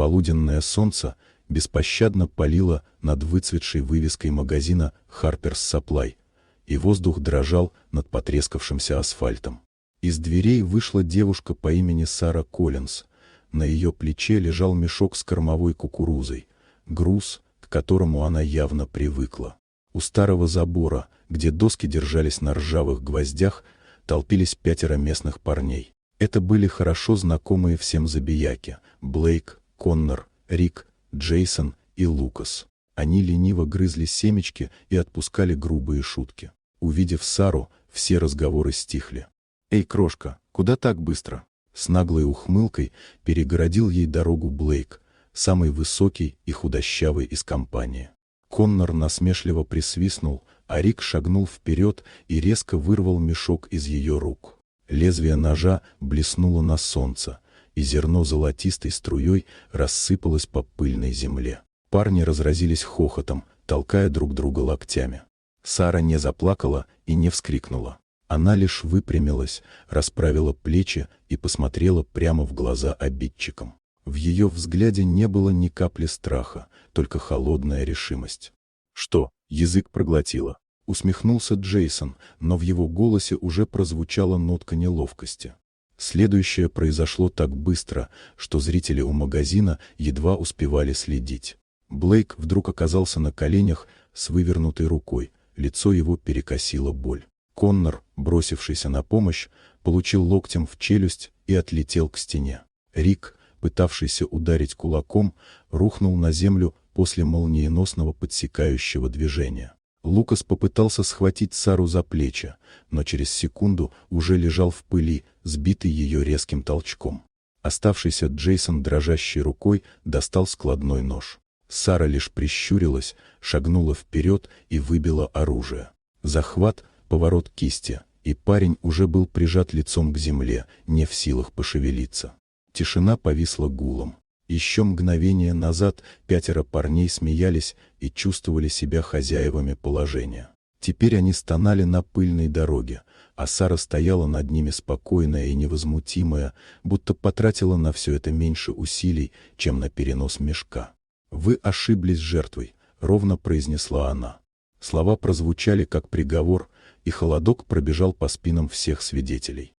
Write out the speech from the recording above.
Полуденное солнце беспощадно палило над выцветшей вывеской магазина Harper's Supply, и воздух дрожал над потрескавшимся асфальтом. Из дверей вышла девушка по имени Сара Коллинз. На ее плече лежал мешок с кормовой кукурузой, груз, к которому она явно привыкла. У старого забора, где доски держались на ржавых гвоздях, толпились 5 местных парней. Это были хорошо знакомые всем забияки — Блейк, Коннор, Рик, Джейсон и Лукас. Они лениво грызли семечки и отпускали грубые шутки. Увидев Сару, все разговоры стихли. «Эй, крошка, куда так быстро?» С наглой ухмылкой перегородил ей дорогу Блейк, самый высокий и худощавый из компании. Коннор насмешливо присвистнул, а Рик шагнул вперед и резко вырвал мешок из ее рук. Лезвие ножа блеснуло на солнце, и зерно золотистой струей рассыпалось по пыльной земле. Парни разразились хохотом, толкая друг друга локтями. Сара не заплакала и не вскрикнула. Она лишь выпрямилась, расправила плечи и посмотрела прямо в глаза обидчикам. В ее взгляде не было ни капли страха, только холодная решимость. «Что, язык проглотила?» — усмехнулся Джейсон, но в его голосе уже прозвучала нотка неловкости. Следующее произошло так быстро, что зрители у магазина едва успевали следить. Блейк вдруг оказался на коленях с вывернутой рукой, лицо его перекосило боль. Коннор, бросившийся на помощь, получил локтем в челюсть и отлетел к стене. Рик, пытавшийся ударить кулаком, рухнул на землю после молниеносного подсекающего движения. Лукас попытался схватить Сару за плечи, но через секунду уже лежал в пыли, сбитый ее резким толчком. Оставшийся Джейсон дрожащей рукой достал складной нож. Сара лишь прищурилась, шагнула вперед и выбила оружие. Захват, поворот кисти, и парень уже был прижат лицом к земле, не в силах пошевелиться. Тишина повисла гулом. Еще мгновение назад 5 парней смеялись и чувствовали себя хозяевами положения. Теперь они стонали на пыльной дороге, а Сара стояла над ними спокойная и невозмутимая, будто потратила на все это меньше усилий, чем на перенос мешка. «Вы ошиблись жертвой», — ровно произнесла она. Слова прозвучали как приговор, и холодок пробежал по спинам всех свидетелей.